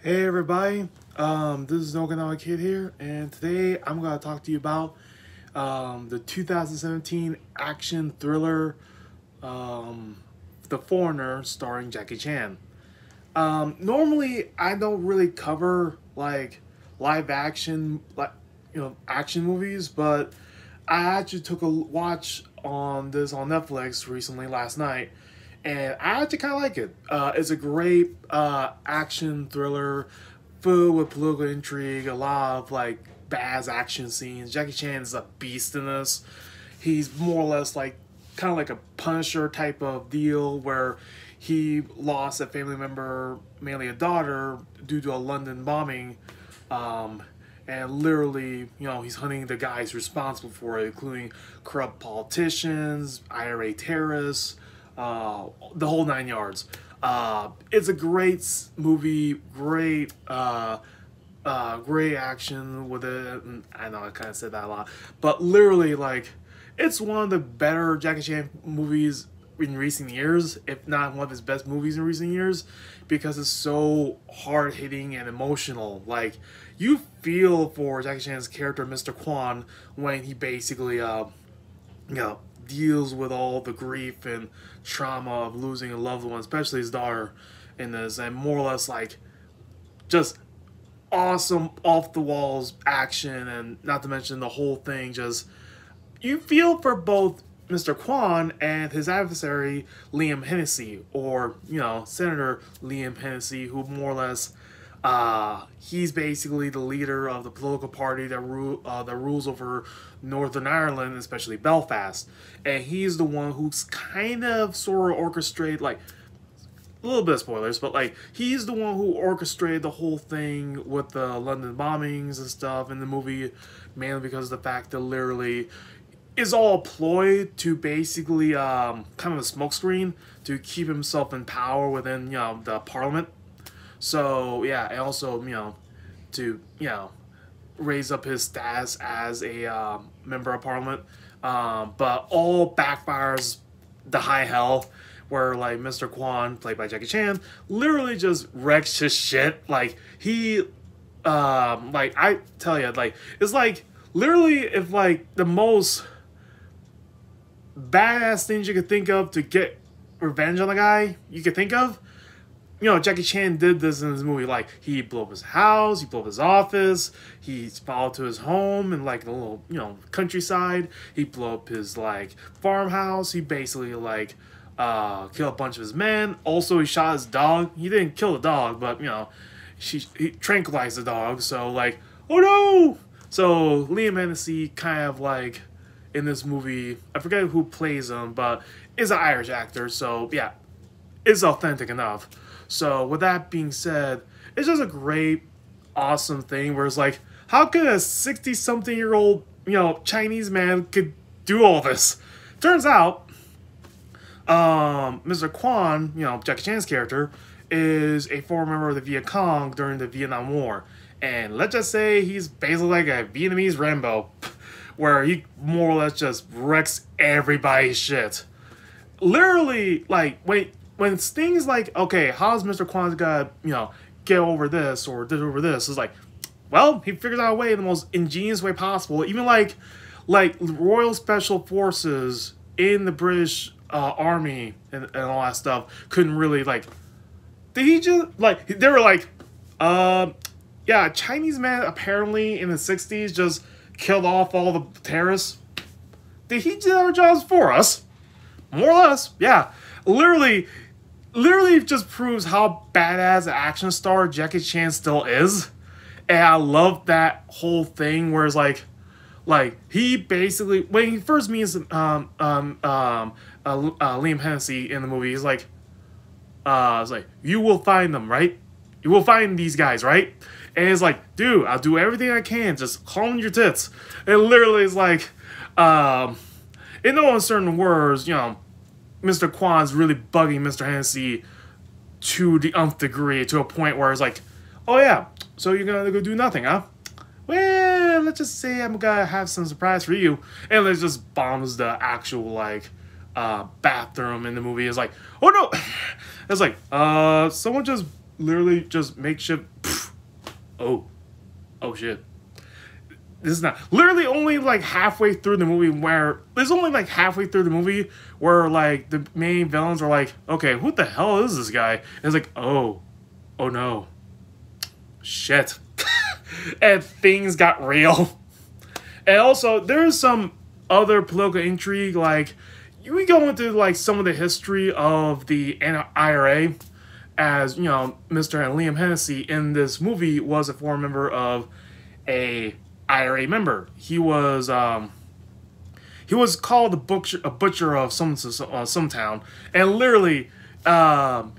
Hey everybody, this is Theokinawakid here, and today I'm going to talk to you about the 2017 action thriller, The Foreigner, starring Jackie Chan. Normally I don't really cover like live action, action movies, but I actually took a watch on this on Netflix recently last night, and I actually kind of like it. It's a great action thriller filled with political intrigue, a lot of like badass action scenes. Jackie Chan is a beast in this. He's more or less like kind of like a Punisher type of deal where he lost a family member, mainly a daughter, due to a London bombing. And literally, he's hunting the guys responsible for it, including corrupt politicians, IRA terrorists, the whole nine yards. It's a great movie, great action with it. And I know I kind of said that a lot, but literally, like, it's one of the better Jackie Chan movies in recent years, if not one of his best movies in recent years, because it's so hard-hitting and emotional. Like, you feel for Jackie Chan's character, Mr. Kwan, when he basically, deals with all the grief and trauma of losing a loved one, especially his daughter in this, and more or less, like, just awesome off-the-walls action, and not to mention the whole thing, just, you feel for both Mr. Kwan and his adversary, Liam Hennessy, or, Senator Liam Hennessy, who more or less, he's basically the leader of the political party that rules over Northern Ireland, especially Belfast. And he's the one who's kind of sort of orchestrated, like, a little bit of spoilers, but like, he's the one who orchestrated the whole thing with the London bombings and stuff in the movie, mainly because of the fact that literally is all a ploy to basically kind of a smokescreen to keep himself in power within the parliament. So yeah, and also to raise up his status as a member of parliament. But all backfires the high hell, where like Mr. Kwan, played by Jackie Chan, literally just wrecks his shit. Like he, like I tell you, like it's like literally if like the most badass things you could think of to get revenge on the guy you could think of, Jackie Chan did this in his movie. Like, he blew up his house, he blew up his office, he followed to his home in, like, a little, countryside. He blew up his, like, farmhouse. He basically, like, killed a bunch of his men. Also, he shot his dog. He didn't kill the dog, but, he tranquilized the dog. So, like, oh no! So, Liam Hennessy kind of, like, in this movie, I forget who plays him, but is an Irish actor, so yeah, it's authentic enough. So with that being said, it's just a great, awesome thing where it's like, how could a 60-something-year-old, Chinese man could do all this? Turns out, Mr. Kwan, Jackie Chan's character, is a former member of the Viet Cong during the Vietnam War. And let's just say he's basically like a Vietnamese Rambo, where he more or less just wrecks everybody's shit. Literally, like, when things like, okay, how's Mr. Kwan's gonna, get over this or get over this? It's like, well, he figures out a way in the most ingenious way possible. Even like Royal Special Forces in the British Army and all that stuff couldn't really, like, did he just, like, they were like, yeah, a Chinese man apparently in the 60s just killed off all the terrorists. Did he do our jobs for us? More or less, yeah. Literally just proves how badass an action star Jackie Chan still is. And I love that whole thing where it's like he basically, when he first meets Liam Hennessy in the movie, he's like, it's like, you will find them, right? You will find these guys, right? And it's like, dude, I'll do everything I can. Just call on your tits. And literally it's like, in no uncertain words, Mr. Kwan's really bugging Mr. Hennessy to the nth degree, to a point where it's like, oh yeah, so you're gonna go do nothing, huh? Well, let's just say I'm gonna have some surprise for you. And it just bombs the actual, like, bathroom in the movie. It's like, oh no! It's like, someone just literally just makeshift oh, oh shit. This is not literally only like halfway through the movie where there's only like halfway through the movie where like the main villains are like, okay, who the hell is this guy? And it's like, oh no, shit, and things got real. And also there's some other political intrigue, like we go into like some of the history of the IRA, as you know, Mr. Liam Hennessy in this movie was a former member of a IRA member. He was called a butcher of some town, and literally,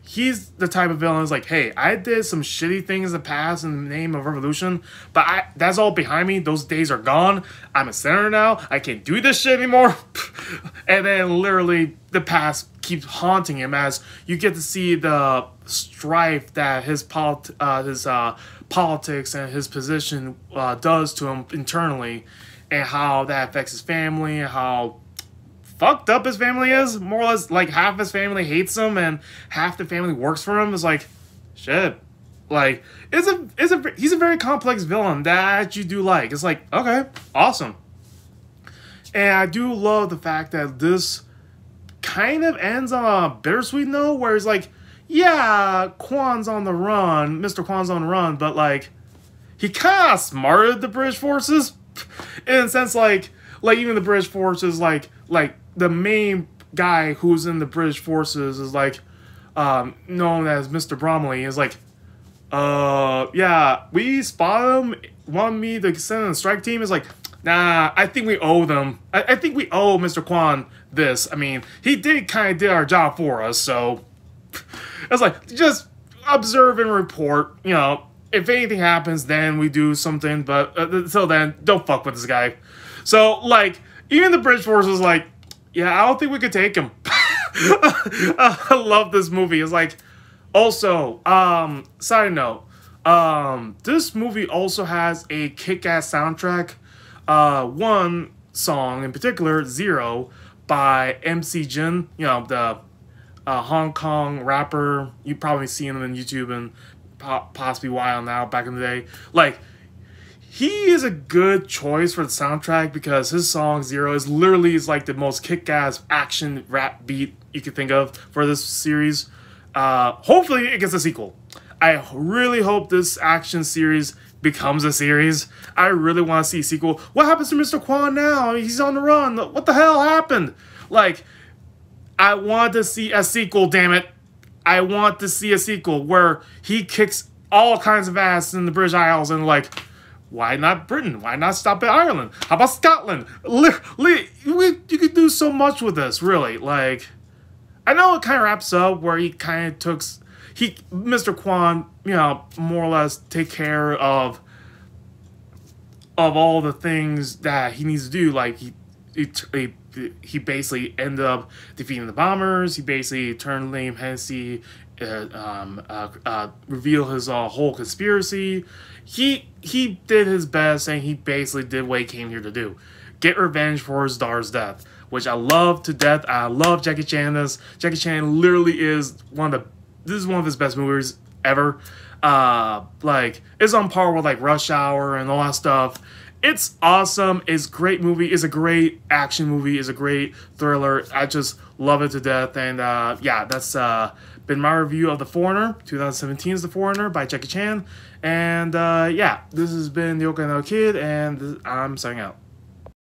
he's the type of villain who's like, hey, I did some shitty things in the past in the name of revolution, but that's all behind me. Those days are gone. I'm a senator now. I can't do this shit anymore. And then literally the past keeps haunting him as you get to see the strife that his politics and his position does to him internally, and how that affects his family, and how fucked up his family is. More or less, like half his family hates him and half the family works for him. It's like, shit. Like, he's a very complex villain that you do like. It's like, okay, awesome. And I do love the fact that this kind of ends on a bittersweet note, where it's like, yeah, Kwan's on the run, Mr. Kwan's on the run, but like, he kind of smarted the British forces, in a sense, like even the British forces, like the main guy who's in the British forces is like, known as Mr. Bromley, is like, yeah, we spot him, want me to send in a strike team, is like, nah, I think we owe them. I think we owe Mr. Kwan this. I mean, he did our job for us, so it's like, just observe and report. You know, if anything happens, then we do something, but until then, don't fuck with this guy. So, like, even the British force was like, yeah, I don't think we could take him. I love this movie. It's like, also, side note, this movie also has a kick-ass soundtrack. One song in particular, Zero, by MC Jin, you know, the Hong Kong rapper. You've probably seen him on YouTube and possibly Wild now back in the day. Like, he is a good choice for the soundtrack because his song Zero is like the most kick-ass action rap beat you could think of for this series. Hopefully it gets a sequel. I really hope this action series becomes a series. I really want to see a sequel. What happens to Mr. Kwan now? He's on the run. What the hell happened? Like, I want to see a sequel, damn it. I want to see a sequel where he kicks all kinds of ass in the British Isles, and like, why not Britain? Why not stop at Ireland? How about Scotland? You could do so much with this, really. Like, I know it kind of wraps up where he kind of took... Mr. Kwan, you know, more or less take care of all the things that he needs to do. Like, he basically ended up defeating the bombers. He basically turned Liam Hennessy, reveal his whole conspiracy. He did his best, and he basically did what he came here to do. Get revenge for his daughter's death, which I love to death. I love Jackie Chan. Jackie Chan literally is this is one of his best movies ever. Like, it's on par with like Rush Hour and all that stuff. It's awesome. It's a great movie. It's a great action movie. It's a great thriller. I just love it to death. And yeah, that's been my review of The Foreigner. 2017's The Foreigner by Jackie Chan. And yeah, this has been the Theokinawakid'S, and I'm signing out.